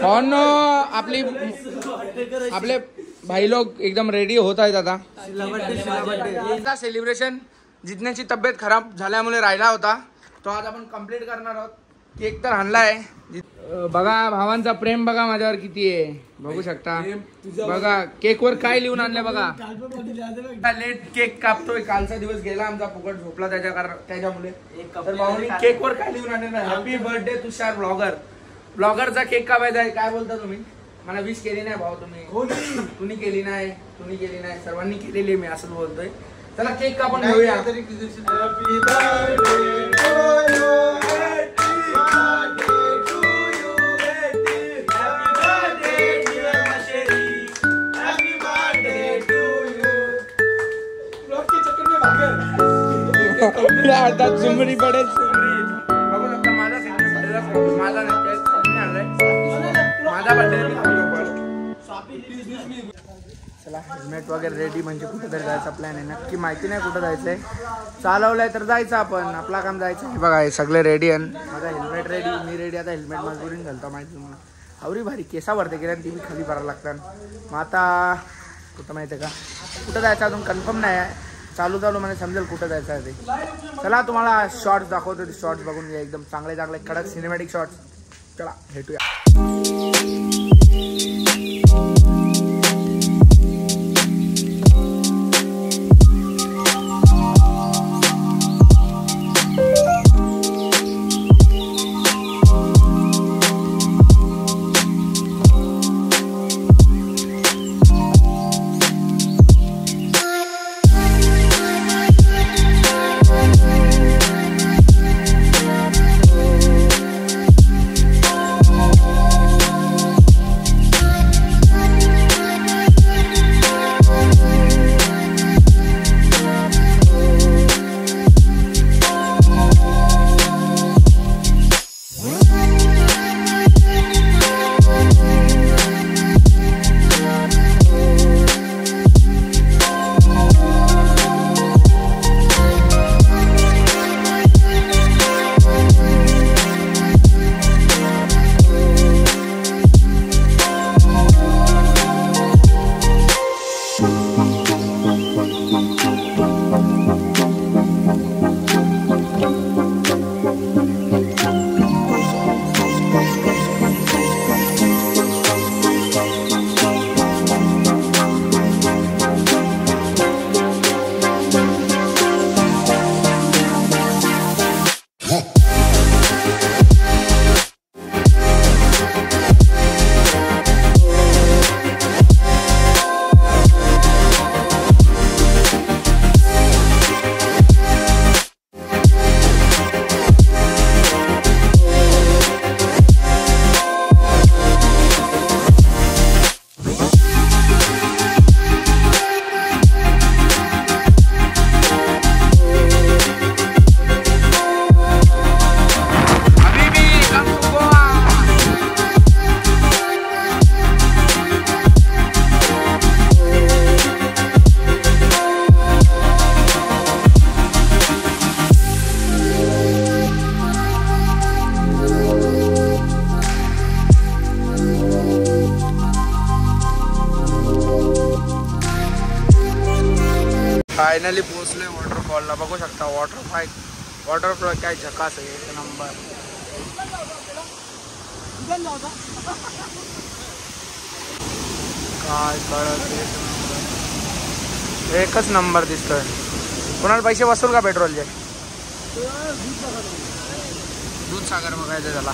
फॉन आपले भाई लोग एकदम रेडी होत आहेत आता सेलिब्रेशन. जितण्याची तब्येत खराब झाल्यामुळे राहिला होता तो आज आपण कंप्लीट करणार आहोत. केक तर आणलाय. बघा भावांचा प्रेम बघा माझ्यावर किती आहे बघू शकता. बघा केक वर काय लिहून आणलंय बघा. लेट केक कापतोय. कालचा दिवस गेला आमचा फुकट झोपला त्याच्यामुळे. तर भावांनी केक वर काय लिहून आणलं. हॅपी बर्थडे तुषार ब्लॉगर. ब्लॉगरचा केक कापायचा आहे. काय बोलता तुम्ही. मला विश केली नाही भाऊ तुम्ही. तुम्ही केली नाही सर्वांनी केलेली मी असं बोलतोय. चला केक कापून घेऊया. झुमरी पडेल. बघू शकता माझा चला हेल्मेट वगैरे रेडी. म्हणजे कुठेतरी जायचा प्लॅन आहे. नक्की माहिती नाही कुठं जायचंय. चालवलंय तर जायचं आपण. आपला काम जायचं आहे. बघा हे सगळे रेडी आहे. माझा हेल्मेट रेडी. मी रेडी. आता हेल्मेट मजबुरीन घालतो माहिती तुम्हाला. आवरी भारी केसावरती गेल्या ती मी खाली भरायला लागतात. मग आता कुठं माहिती आहे का कुठं जायचं अजून कन्फर्म नाही आहे. चालू मला समजेल कुठं जायचं आहे ते. चला तुम्हाला शॉर्ट्स दाखवतो. ते शॉर्ट्स बघून घ्या. एकदम चांगले कडक सिनेमॅटिक शॉर्ट्स. चला भेटूया. फायनली पोहोचले वॉटरफॉलला. बघू शकता वॉटरफॉल काय झकास आहे. एक नंबर. काय कळत एकच नंबर दिसतोय. कोणाला पैसे वसूल का पेट्रोलचे. दूधसागर बघायचं त्याला.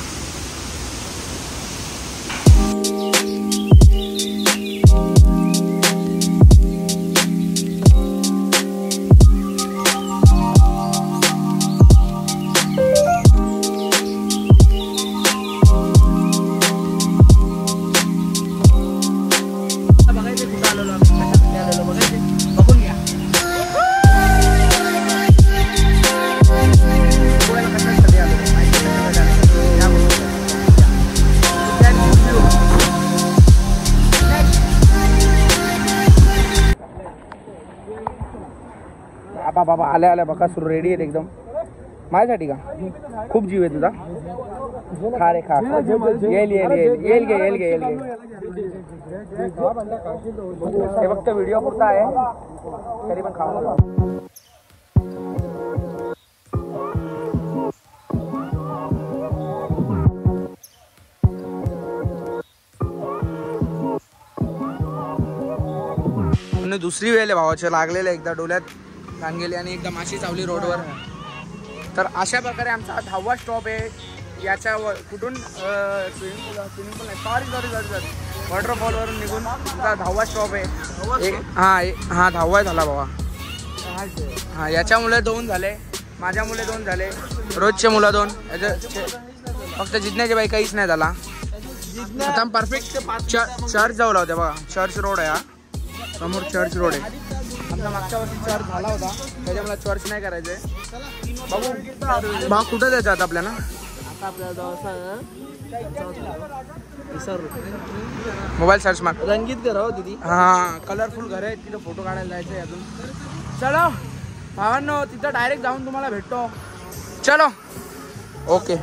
बाबा आल्या बघा सुरू रेडी आहेत एकदम माझ्यासाठी का. खूप जीव आहे तुझा. खा रे खा येईल हे फक्त व्हिडिओ पुरता आहे तरी पण खाऊ. दुसरी वेळ आहे भावाच्या लागलेल्या एकदा डोल्यात घाण गेली आणि एकदा माशी चावली रोडवर. तर अशा प्रकारे आमचा 10वा स्टॉप आहे. याच्या कुठून स्विमिंग पूल नाही सॉरी वॉटरफॉलवरून निघून तुमचा 10वा स्टॉप आहे. हा 10वा झाला बाबा. हा याच्यामुळे 2 झाले, माझ्यामुळे 2 झाले, रोजचे मुलं 2, फक्त जिजण्याचे बाई काहीच नाही झाला. आता परफेक्ट चर्च जाऊ होत्या बघा. चर्च रोड आहे हा, समोर चर्च रोड आहे. आमचा मागच्या वर्षी चर्च झाला होता त्याच्यामुळे चर्च नाही करायचंय. बघू भाव कुठं द्यायचं आता आपल्याला. मोबाईल सर्च मार रंगीत घर हो तिथे. हा कलरफुल घर आहे तिथं फोटो काढायला जायचंय अजून. चलो भावांनो तिथं डायरेक्ट जाऊन तुम्हाला भेटतो. चलो ओके.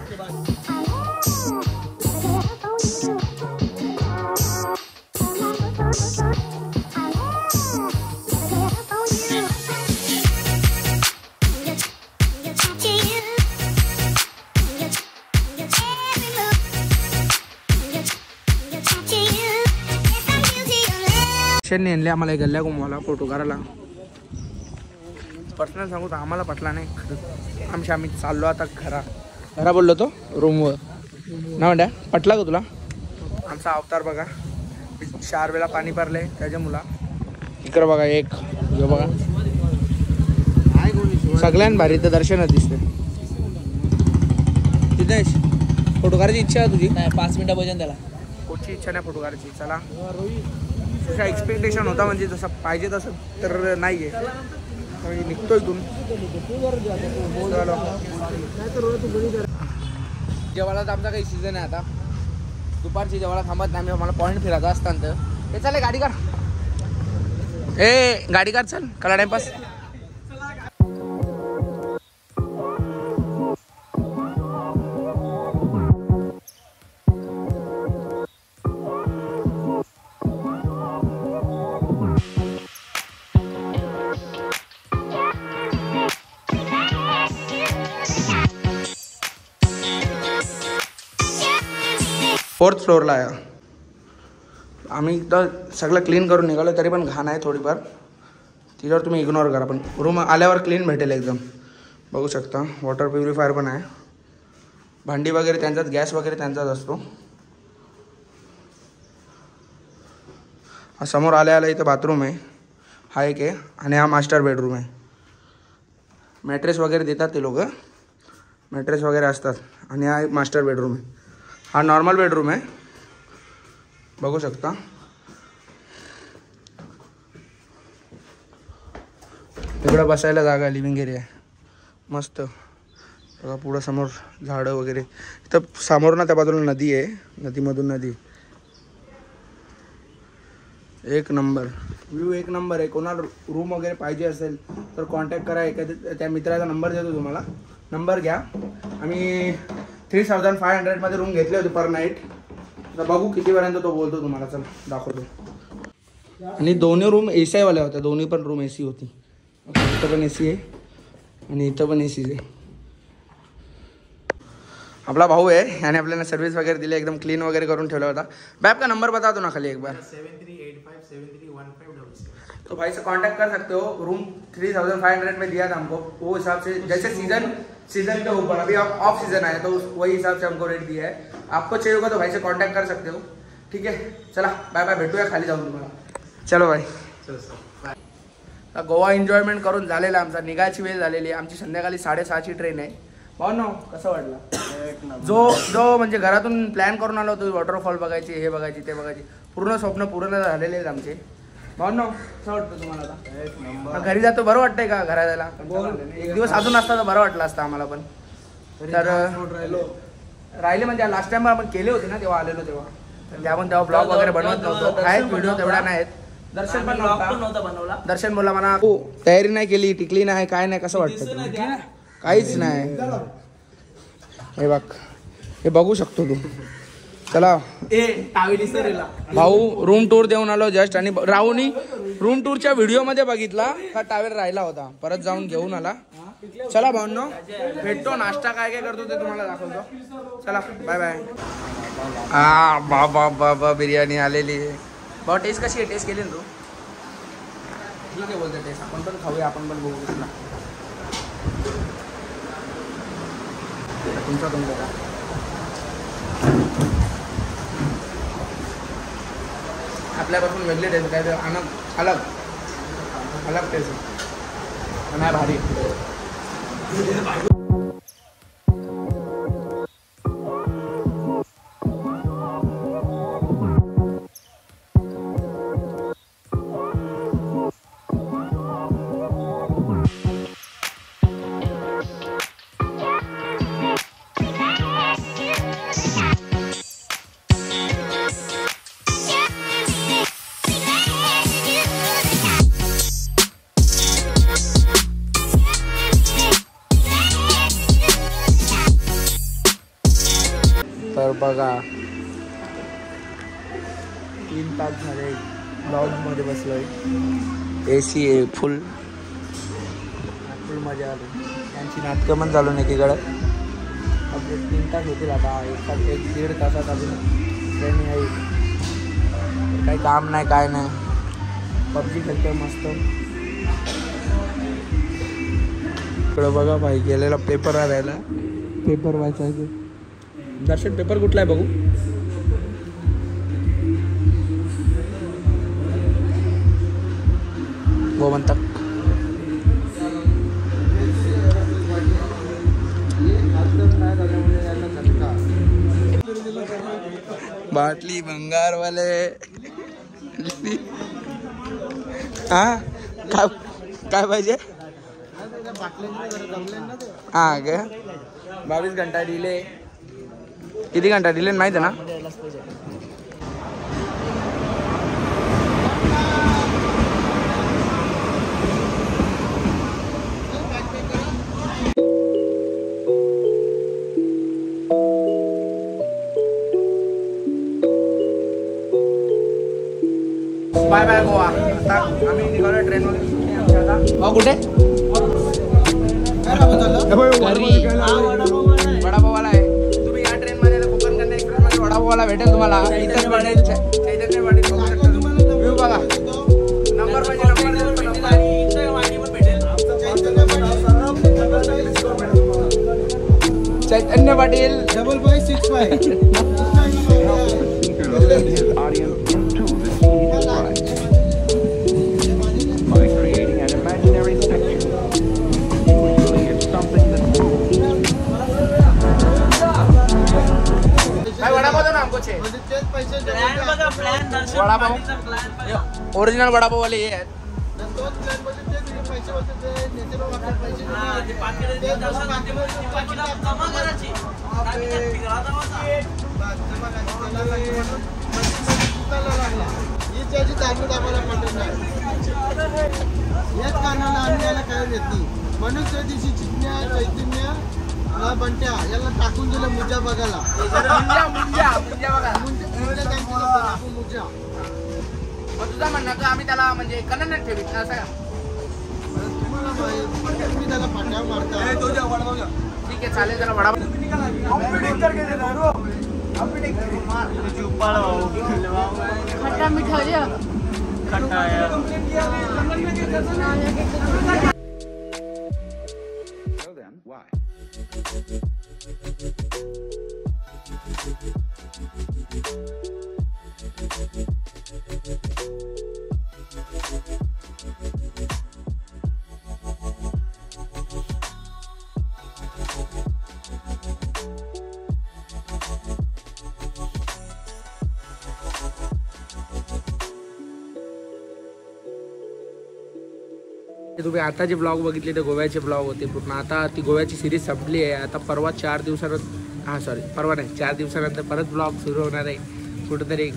नेले आम्हाला गल्ल्या घुमवायला फोटो काढायला. पर्सनल सांगू तर आम्हाला पटला नाही खरंच. आम्ही चाललो आता घरा बोललो तो रूमवर ना म्हणत्या. पटला का तुला आमचा अवतार बघा. 4 वेळा पाणी भरले त्याच्या मुला. इकडं बघा एक जो बघा सगळ्यां भारी तर दर्शनच दिसते. तिथे फोटो काढायची इच्छा आहे तुझी. नाही 5 मिनिटं भजन त्याला. कोणची इच्छा नाही फोटो काढायची. चला तुझा एक्सपेक्टेशन होता म्हणजे जसं पाहिजे तसं तर नाही आहे. निघतो इथून. जेवायला तर आमचा काही सीझन आहे आता. दुपारची जेवायला थांबत नाही. आम्हाला पॉईंट फिरायचा असताना तर हे चालेल गाडी काढ. गाडी काढ चल कला टाइमपास. फोर्थ फ्लोअरला आहे आम्ही. तर सगळं क्लीन करून निघालो तरी पण घाण आहे थोडीफार. तिच्यावर तुम्ही इग्नोर करा. पण रूम आल्यावर क्लीन भेटेल एकदम. बघू शकता वॉटर प्युरिफायर पण आहे. भांडी वगैरे त्यांचाच, गॅस वगैरे त्यांचाच असतो. समोर आल्या इथं बाथरूम आहे. हा एक आहे आणि हा मास्टर बेडरूम आहे. मॅट्रेस वगैरे देतात ते लोक. मॅट्रेस वगैरे असतात. आणि हा एक मास्टर बेडरूम आहे. हा नॉर्मल बेडरूम आहे बघू शकता. इकडं बसायला जागा, लिव्हिंग एरिया आहे मस्त. बघा पुढं समोर झाडं वगैरे. इथं समोर ना त्या बाजूला नदी आहे. नदीमधून नदी. एक नंबर व्ह्यू, एक नंबर आहे. कोणाला रूम वगैरे पाहिजे असेल तर कॉन्टॅक्ट करा. एखाद्या त्या मित्राचा नंबर देतो तुम्हाला. नंबर घ्या. आम्ही 3500 रूम घेतले होते पर नाईट. तर बघू कितीपर्यंत तो बोलतो तुम्हाला. चल दाखवतो. आणि दोन्ही रूम AC वाल्या होत्या. दोन्ही पण रूम AC होती. इथं पण AC आहे आणि इथं पण AC आहे. आपला भाऊ आहे याने आपल्याला सर्विस वगैरे दिली. एकदम क्लीन वगैरे करून ठेवला होता. बैप का नंबर बता दो ना खाली एक बार. 7385731506. तो भाई से कांटेक्ट कर सकते हो. रूम 3500 में दिया था हमको. वो हिसाब से जैसे सीजन के ऊपर अभी ऑफ सीजन है तो वही हिसाब से हमको रेट दिया है. आपको चाहिए होगा तो भाई से कांटेक्ट कर सकते हो. ठीक है चला बाय बाय. भेटूया खाली जाऊन तुम्हाला. चलो भाई. गोवा एन्जॉयमेंट करून झालेला आमचा. निघायची वेळ झालेली आहे आमची. संध्याकाळी 6:30ची ट्रेन आहे. भाऊ कसं वाटलं. जो म्हणजे घरातून प्लॅन करून आलो होतो वॉटरफॉल बघायची, हे बघायची, ते बघायची, पूर्ण स्वप्न पूर्ण झालेले आहेत आमचे. भाऊ कसं वाटतं तुम्हाला. घरी जातो बरं वाटतंय का घरा जायला. एक दिवस अजून असता तर बरं वाटलं असतं आम्हाला पण. तर राहिले म्हणजे लास्ट टाइम आपण केले होते ना तेव्हा आलेलो तेव्हा. तर आपण तेव्हा ब्लॉग वगैरे बनवत नव्हतो. आहेत व्हिडिओ तेवढ्या नाहीत. दर्शन पण नव्हता बनवला. दर्शन बोला म्हणा तयारी नाही केली, टिकली नाही, काय नाही. कसं वाटतं काहीच नाही. हे बघ हे बघू शकतो तू. चला भाऊ रूम टूर देऊन आलो जस्ट आणि राहूनी रूम टूरच्या व्हिडिओ मध्ये बघितला का टावेल राहिला होता, परत जाऊन घेऊन आला. चला भाऊंनो भेटतो, नाश्ता काय काय करतो ते तुम्हाला दाखवतो. चला बाय बाय. बाबा बाबा बिर्याणी आलेली आहे. भाऊ टेस्ट कशी आहे? टेस्ट केली ना तू? ठीक आहे बोलतो टेस्ट. आपण पण खाऊया, आपण पण बघू तुमचा तुमचा आपल्यापासून वेगळे टेस्ट काय अलग अलग टेस्ट नाही भारी. तर बघा 3 तास झाले लॉन्जमध्ये बसलोय. AC आहे फुल मजा आली. त्यांची नाटकं पण चालू नाही एकीकडे. आपले 3 तास होतील आता. 1-1.5 तासात अजून ट्रेन येईल. काही काम नाही काय नाही. PUBG खेळतोय मस्त. इकडं बघा भाई गेलेला पेपर राहायला. पेपर वाचायचं. दर्शन पेपर कुठला आहे बघू? गोमंतक. बाटली भंगारवाले. हा काय पाहिजे? हा ग 22 घंटा डिले. किती घंटा डिले माहिती आहे ना? Bye bye Goa. आता आम्ही निघालो ट्रेनमध्ये. कुठे? वडापावाला आहे. तुम्ही या ट्रेनमध्ये कोकण कन्या एक्सप्रेसमध्ये वडापावाला भेटेल तुम्हाला. इथं भेटेल चैतन्य वाडीत बघू शकता तुम्ही. व्ह्यू बघा. नंबर पाहिजे चैतन्य पाटील 5565. ओरिजिनल वडापाव वाले हे आहेत. म्हणून त्या दिवशी चिकन्या चैतन्य बंट्या याला टाकून दिलं मुजा बघायला. तुझा म्हणणं का आम्ही त्याला म्हणजे कन्नड ठेवीत ना असं का? तुम्ही त्याला पाट्या मारता. ठीक आहे चालेल. त्याला वडापाव खट्टा मिठा तुम्ही आता जे ब्लॉग बघितले ते गोव्याचे ब्लॉग होते पूर्ण. आता ती गोव्याची सिरीज संपली आहे. आता परवा 4 दिवसानंतर परवा नाही 4 दिवसानंतर परत ब्लॉग सुरू होणार आहे. कुठेतरी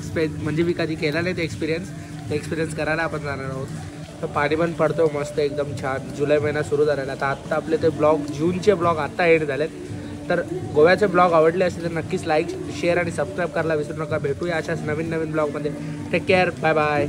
म्हणजे मी कधी केला नाही ते एक्सपिरियन्स करायला आपण जाणार आहोत. तर पाणी पण पडतो मस्त एकदम छान. जुलै महिना सुरू झालेला. आता आत्ता आपले ते ब्लॉग जूनचे ब्लॉग आत्ता एंड झालेत. तर गोव्याचे ब्लॉग आवडले असेल तर नक्कीच लाईक शेअर आणि सबस्क्राईब करायला विसरू नका. भेटूया अशाच नवीन ब्लॉगमध्ये. Take care. Bye bye.